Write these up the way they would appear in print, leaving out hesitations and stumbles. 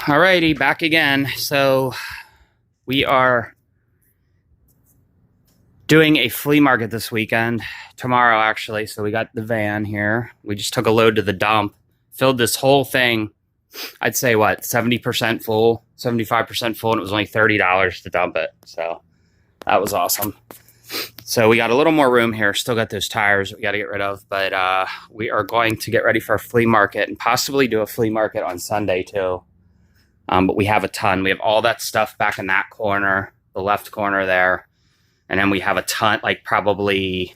Alrighty, back again. So we are doing a flea market this weekend, tomorrow actually. So we got the van here. We just took a load to the dump, filled this whole thing. I'd say what, 70% full, 75% full, and it was only $30 to dump it. So that was awesome. So we got a little more room here. Still got those tires that we got to get rid of, but we are going to get ready for a flea market and possibly do a flea market on Sunday too. But we have a ton. We have all that stuff back in that corner, the left corner there. And then we have a ton, like probably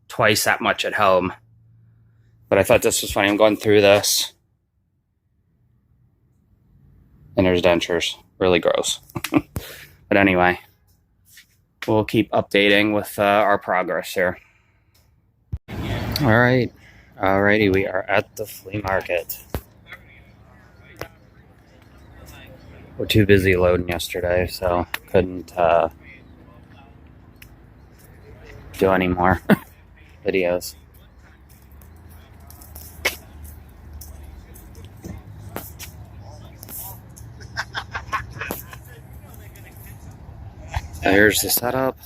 twice that much at home. But I thought this was funny. I'm going through this. And there's dentures. Really gross. But anyway, we'll keep updating with our progress here. All right. Alrighty, we are at the flea market. We're too busy loading yesterday, so couldn't do any more videos. Here's the setup.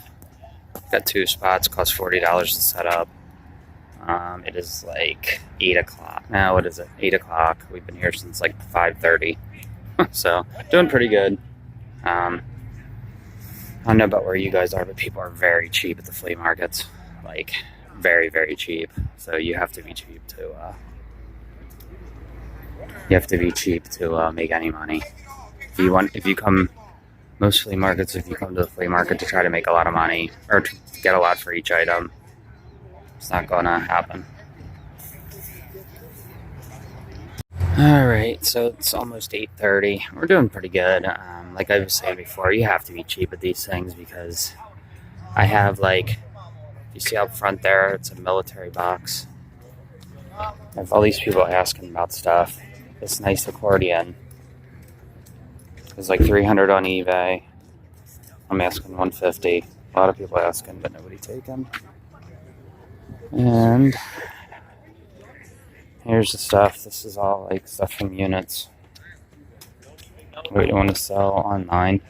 Got 2 spots, cost $40 to set up. It is like 8 o'clock. Now, what is it? 8 o'clock. We've been here since like 5:30. So, doing pretty good. I don't know about where you guys are, but people are very cheap at the flea markets. Like, very, very cheap. So you have to be cheap to make any money. If you come, most flea markets, if you come to the flea market to try to make a lot of money or to get a lot for each item, it's not gonna happen. All right, so it's almost 8:30. We're doing pretty good. Like I was saying before, you have to be cheap at these things because I have, like, you see up front there, it's a military box. I have all these people asking about stuff. This nice accordion is like $300 on eBay. I'm asking $150. A lot of people asking, but nobody taking. And here's the stuff. This is all like stuff from units. We want to sell online.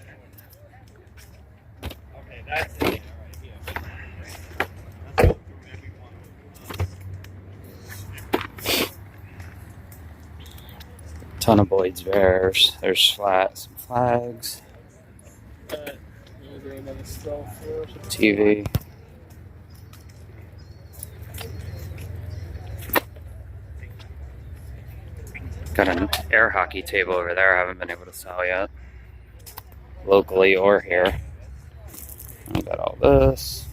Ton of Boyd's Bears. There's some flags. TV. Got an air hockey table over there I haven't been able to sell yet, locally or here. I got all this.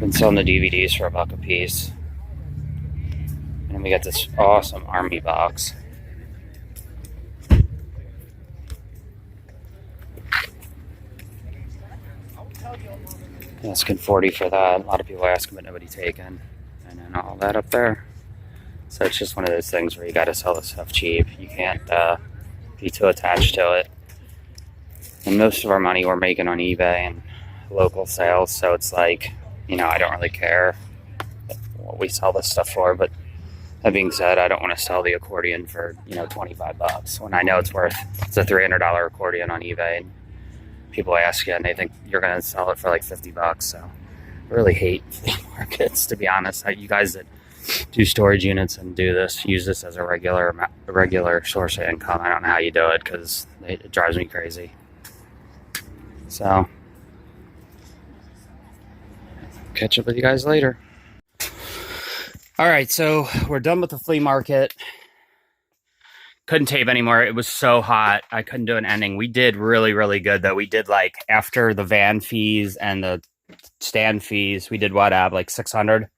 Been selling the DVDs for $1 a piece. And then we got this awesome army box. Asking $40 for that. A lot of people asking, but nobody taking. And then all that up there. So it's just one of those things where you got to sell the stuff cheap. You can't be too attached to it. And most of our money we're making on eBay and local sales. So it's like, you know, I don't really care what we sell this stuff for. But that being said, I don't want to sell the accordion for, you know, $25 when I know it's a $300 accordion on eBay. And people ask you and they think you're going to sell it for like $50. So I really hate flea markets, to be honest. You guys that do storage units and use this as a regular source of income. I don't know how you do it because it drives me crazy. So, catch up with you guys later. All right, so we're done with the flea market. Couldn't tape anymore. It was so hot. I couldn't do an ending. We did really, really good though. We did, like, after the van fees and the stand fees, we did what, Ab? Like 600?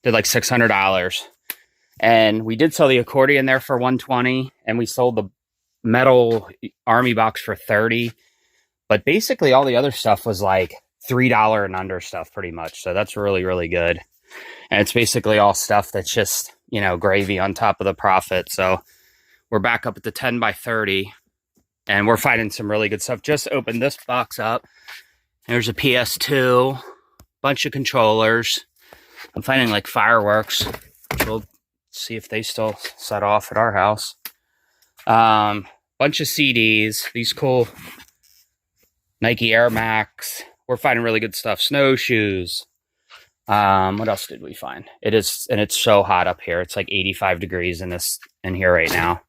Did like $600. And we did sell the accordion there for $120, and we sold the metal army box for $30. But basically all the other stuff was like $3 and under stuff pretty much. So that's really, really good. And it's basically all stuff that's just, you know, gravy on top of the profit. So we're back up at the 10 by 30 and we're finding some really good stuff. Just opened this box up. There's a PS2, bunch of controllers. I'm finding like fireworks, little See if they still set off at our house. Bunch of CDs. These cool Nike Air Max. We're finding really good stuff. Snowshoes. What else did we find? It's so hot up here. It's like 85 degrees in here right now.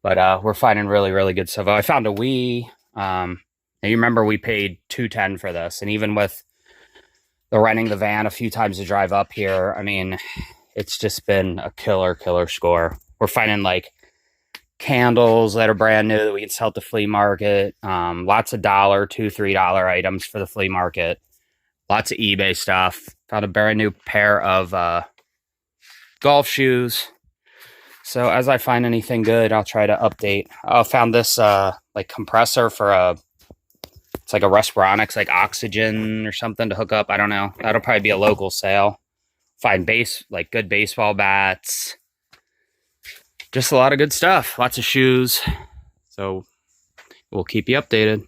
But we're finding really, really good stuff. I found a Wii. Now you remember we paid $210 for this, and even with the renting the van a few times to drive up here, I mean, it's just been a killer score. We're finding like candles that are brand new that we can sell at the flea market. Lots of $1, $2, $3 items for the flea market. Lots of eBay stuff. Found a brand new pair of golf shoes. So as I find anything good, I'll try to update. I found this like compressor for it's like a Respironics, like oxygen or something to hook up. I don't know. That'll probably be a local sale. Find like good baseball bats. Just a lot of good stuff. Lots of shoes. So we'll keep you updated.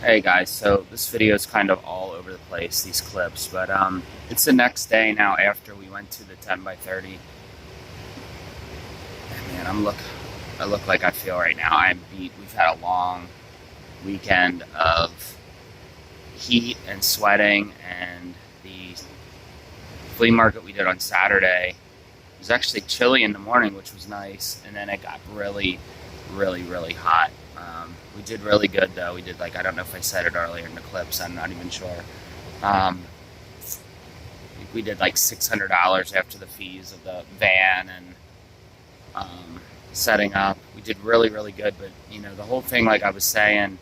Hey guys, so this video is kind of all over the place, these clips, but it's the next day now after we went to the 10x30. Man, I look like I feel right now. I'm beat. We've had a long weekend of heat and sweating, and the flea market we did on Saturday was actually chilly in the morning, which was nice, and then it got really hot. We did really good though. We did, like, I don't know if I said it earlier in the clips, I'm not even sure. I think we did like $600 after the fees of the van and setting up. We did really good, but you know, the whole thing, like I was saying,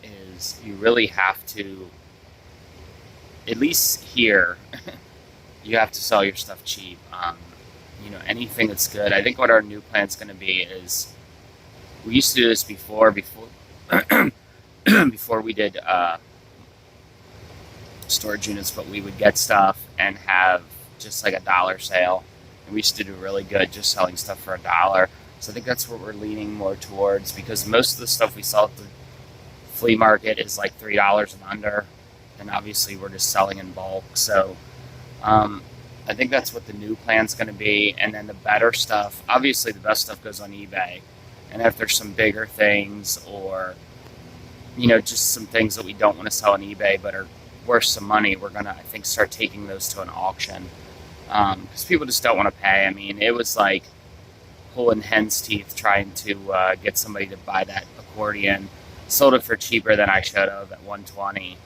is you really have to, at least here, you have to sell your stuff cheap. You know, anything that's good. I think what our new plan is going to be is, we used to do this before before we did storage units, but we would get stuff and have just like $1 sale, and we used to do really good just selling stuff for $1. So I think that's what we're leaning more towards, because most of the stuff we sell at the flea market is like $3 and under, and obviously we're just selling in bulk. So I think that's what the new plan's going to be. And then the better stuff, obviously the best stuff goes on eBay. And if there's some bigger things, or, you know, just some things that we don't want to sell on eBay but are worth some money, we're going to, I think, start taking those to an auction. Because people just don't want to pay. I mean, it was like pulling hen's teeth trying to get somebody to buy that accordion. Sold it for cheaper than I should have, at $120.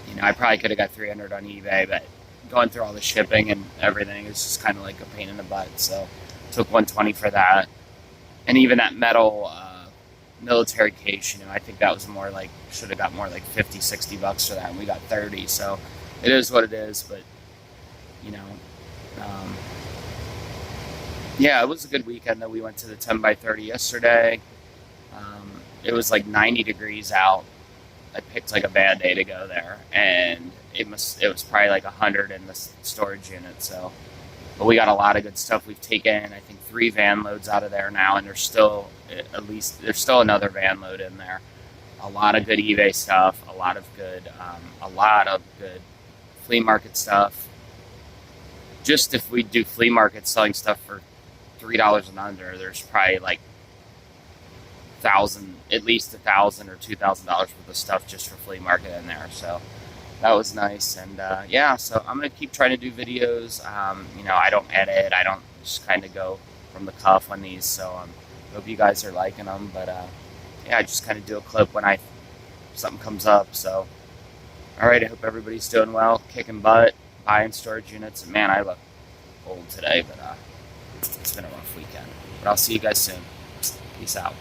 You know, I probably could have got $300 on eBay, but going through all the shipping and everything is just kind of like a pain in the butt. So took $120 for that. And even that metal military case, you know, I think that was more like, should have got more like $50-$60 for that, and we got $30. So it is what it is. But you know, yeah, it was a good weekend though. We went to the 10x30 yesterday. It was like 90 degrees out. I picked like a bad day to go there, and it was probably like 100 in the storage unit. So, but we got a lot of good stuff. We've taken, I think, 3 van loads out of there now, and there's still another van load in there. A lot of good eBay stuff, a lot of good flea market stuff. Just if we do flea market selling stuff for $3 and under, there's probably like at least $1,000 or $2,000 worth of stuff just for flea market in there. So that was nice. And yeah, so I'm gonna keep trying to do videos. You know, I don't edit, I don't, just kind of go from the cuff on these. So hope you guys are liking them. But yeah, I just kind of do a clip when something comes up. So all right, I hope everybody's doing well, kicking butt, buying storage units. And man, I look old today, but it's been a rough weekend. But I'll see you guys soon. Peace out.